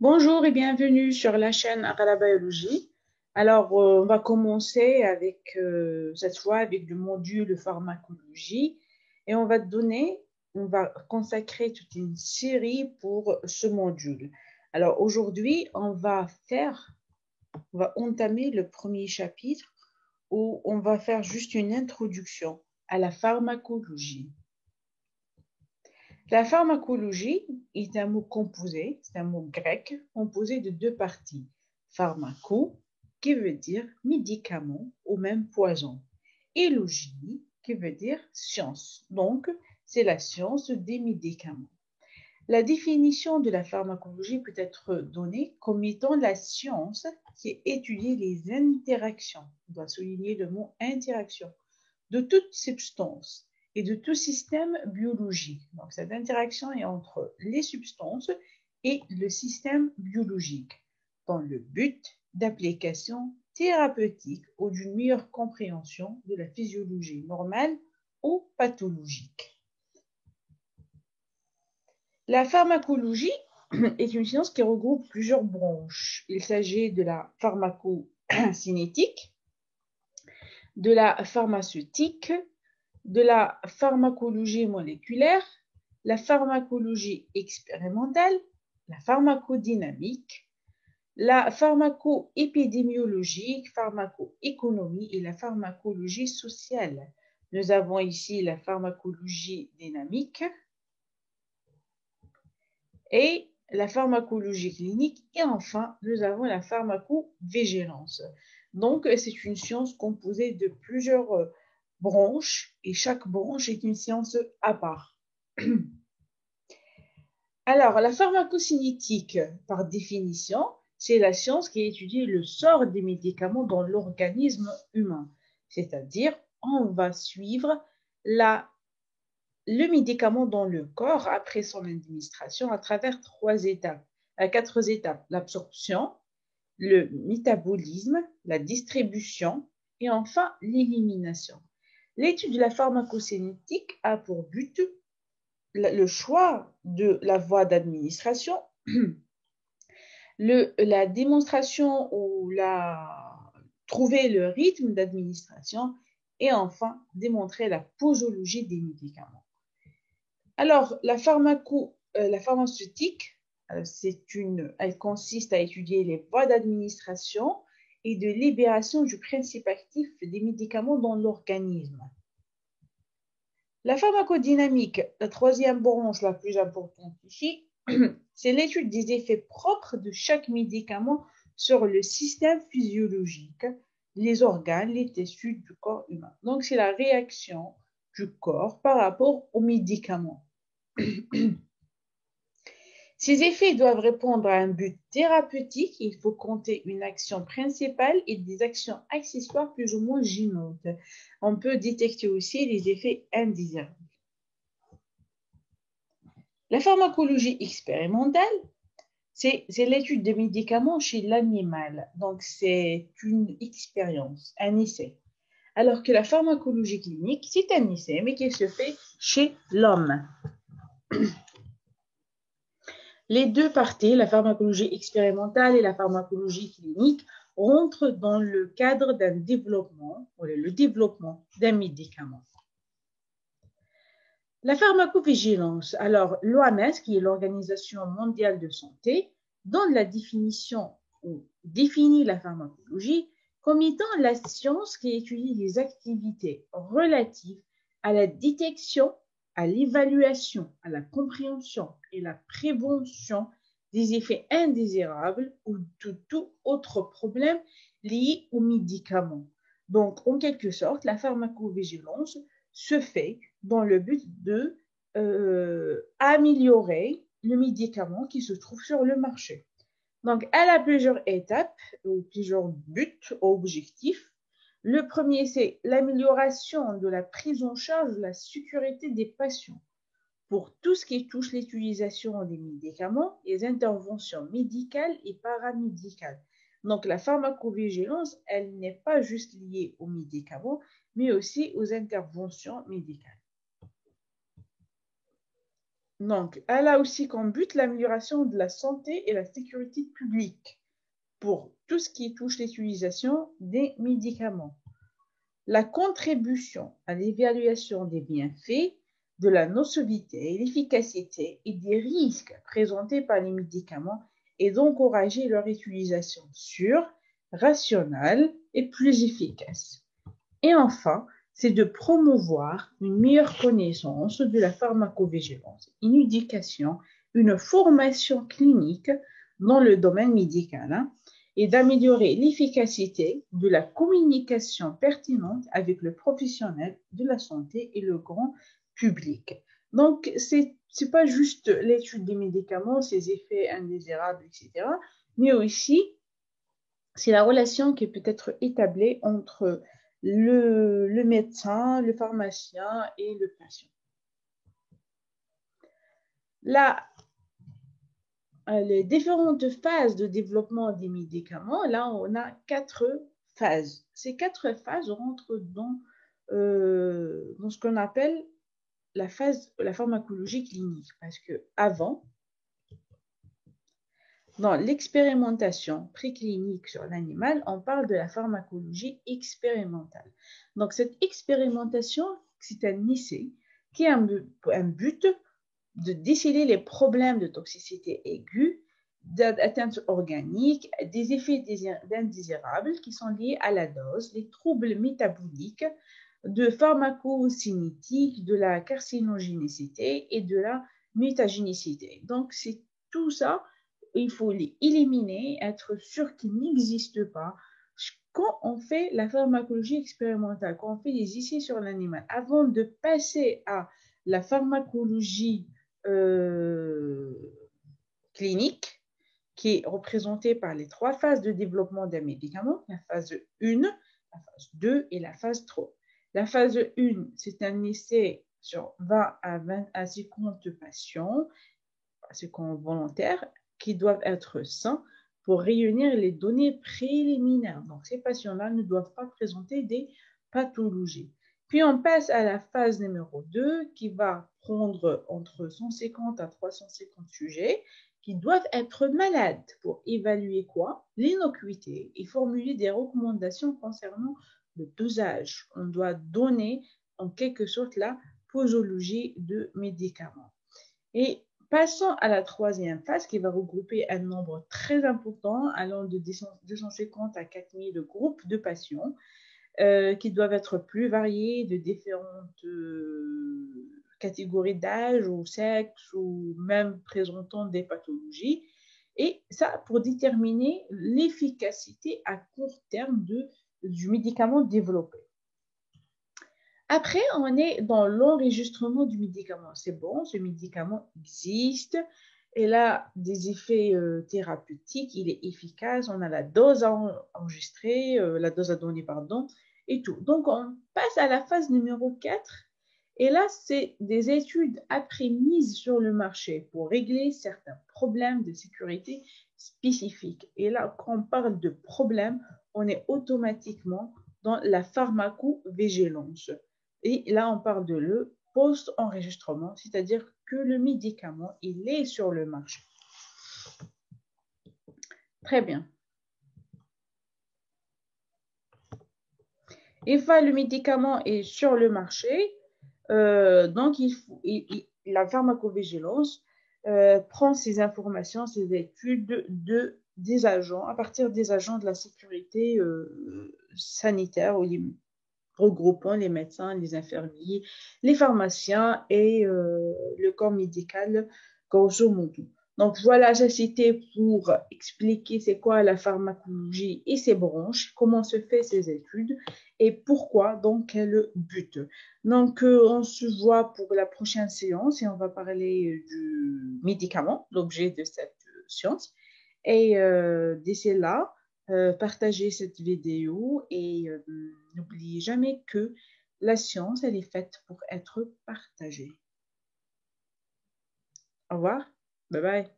Bonjour et bienvenue sur la chaîne Aqala Biologie. Alors, on va commencer avec, cette fois avec le module pharmacologie et on va consacrer toute une série pour ce module. Alors, aujourd'hui, on va entamer le premier chapitre où on va faire juste une introduction à la pharmacologie. La pharmacologie est un mot composé, c'est un mot grec composé de deux parties. Pharmaco, qui veut dire médicament ou même poison, et logie, qui veut dire science. Donc, c'est la science des médicaments. La définition de la pharmacologie peut être donnée comme étant la science qui étudie les interactions, on doit souligner le mot interaction, de toute substance et de tout système biologique. Donc, cette interaction est entre les substances et le système biologique, dans le but d'application thérapeutique ou d'une meilleure compréhension de la physiologie normale ou pathologique. La pharmacologie est une science qui regroupe plusieurs branches. Il s'agit de la pharmacocinétique, de la pharmaceutique, de la pharmacologie moléculaire, la pharmacologie expérimentale, la pharmacodynamique, la pharmacoépidémiologie, pharmacoéconomie et la pharmacologie sociale. Nous avons ici la pharmacologie dynamique et la pharmacologie clinique et enfin, nous avons la pharmacovigilance. Donc, c'est une science composée de plusieurs branches et chaque branche est une science à part. Alors, la pharmacocinétique, par définition, c'est la science qui étudie le sort des médicaments dans l'organisme humain. C'est-à-dire, on va suivre le médicament dans le corps après son administration à travers quatre étapes, l'absorption, le métabolisme, la distribution et enfin l'élimination. L'étude de la pharmacocinétique a pour but le choix de la voie d'administration, la démonstration ou trouver le rythme d'administration et enfin démontrer la posologie des médicaments. Alors, la pharmaceutique, elle consiste à étudier les voies d'administration et de libération du principe actif des médicaments dans l'organisme. La pharmacodynamique, la troisième branche la plus importante ici, c'est l'étude des effets propres de chaque médicament sur le système physiologique, les organes, les tissus du corps humain. Donc, c'est la réaction du corps par rapport aux médicaments. Ces effets doivent répondre à un but thérapeutique. Il faut compter une action principale et des actions accessoires plus ou moins gênantes. On peut détecter aussi les effets indésirables. La pharmacologie expérimentale, c'est l'étude de médicaments chez l'animal. Donc, c'est une expérience, un essai. Alors que la pharmacologie clinique, c'est un essai, mais qui se fait chez l'homme. Les deux parties, la pharmacologie expérimentale et la pharmacologie clinique, rentrent dans le cadre d'un développement, le développement d'un médicament. La pharmacovigilance, alors l'OMS, qui est l'Organisation mondiale de santé, donne la définition ou définit la pharmacologie comme étant la science qui étudie les activités relatives à la détection, à l'évaluation, à la compréhension et la prévention des effets indésirables ou de tout autre problème lié aux médicaments. Donc, en quelque sorte, la pharmacovigilance se fait dans le but de améliorer le médicament qui se trouve sur le marché. Donc, elle a plusieurs étapes ou plusieurs buts ou objectifs. Le premier, c'est l'amélioration de la prise en charge de la sécurité des patients pour tout ce qui touche l'utilisation des médicaments, les interventions médicales et paramédicales. Donc, la pharmacovigilance, elle n'est pas juste liée aux médicaments, mais aussi aux interventions médicales. Donc, elle a aussi comme but l'amélioration de la santé et la sécurité publique pour tout ce qui touche l'utilisation des médicaments. La contribution à l'évaluation des bienfaits, de la nocivité, l'efficacité et des risques présentés par les médicaments et d'encourager leur utilisation sûre, rationnelle et plus efficace. Et enfin, c'est de promouvoir une meilleure connaissance de la pharmacovigilance, une éducation, une formation clinique dans le domaine médical et d'améliorer l'efficacité de la communication pertinente avec le professionnel de la santé et le grand public. Donc, c'est pas juste l'étude des médicaments, ses effets indésirables, etc., mais aussi c'est la relation qui peut être établie entre le médecin, le pharmacien et le patient. Là, les différentes phases de développement des médicaments, là, on a 4 phases. Ces 4 phases rentrent dans ce qu'on appelle la pharmacologie clinique. Parce que avant, dans l'expérimentation préclinique sur l'animal, on parle de la pharmacologie expérimentale. Donc, cette expérimentation, c'est un essai qui a un but de déceler les problèmes de toxicité aiguë, d'atteinte organique, des effets indésirables qui sont liés à la dose, les troubles métaboliques, de pharmacocinétique, de la carcinogénicité et de la mutagénicité. Donc, c'est tout ça, il faut les éliminer, être sûr qu'ils n'existent pas. Quand on fait la pharmacologie expérimentale, quand on fait des essais sur l'animal, avant de passer à la pharmacologie clinique, qui est représentée par les 3 phases de développement d'un médicament, la phase 1, la phase 2 et la phase 3. La phase 1, c'est un essai sur 20 à 50 patients, 50 volontaires, qui doivent être sains pour réunir les données préliminaires. Donc, ces patients-là ne doivent pas présenter des pathologies. Puis, on passe à la phase numéro 2 qui va prendre entre 150 à 350 sujets qui doivent être malades pour évaluer quoi? L'innocuité et formuler des recommandations concernant le dosage. On doit donner en quelque sorte la posologie de médicaments. Et passons à la 3e phase qui va regrouper un nombre très important allant de 250 à 4000 groupes de patients qui doivent être plus variés de différentes catégories d'âge ou sexe ou même présentant des pathologies. Et ça pour déterminer l'efficacité à court terme du médicament développé. Après, on est dans l'enregistrement du médicament. C'est bon, ce médicament existe. Il a des effets thérapeutiques, il est efficace, on a la dose à enregistrer, la dose à donner, pardon, et tout. Donc, on passe à la phase numéro 4. Et là, c'est des études après mises sur le marché pour régler certains problèmes de sécurité spécifiques. Et là, quand on parle de problèmes, on est automatiquement dans la pharmacovigilance. Et là, on parle de le post-enregistrement, c'est-à-dire que le médicament, il est sur le marché. Très bien. Une fois le médicament est sur le marché, donc la pharmacovigilance prend ces informations, ces études des agents, à partir des agents de la sécurité sanitaire, regroupant les médecins, les infirmiers, les pharmaciens et le corps médical, grosso modo. Donc voilà, j'ai cité pour expliquer c'est quoi la pharmacologie et ses branches, comment se fait ces études et pourquoi, donc quel but. Donc on se voit pour la prochaine séance et on va parler du médicament, l'objet de cette science. Et d'ici là, partagez cette vidéo et n'oubliez jamais que la science, elle est faite pour être partagée. Au revoir. Bye bye.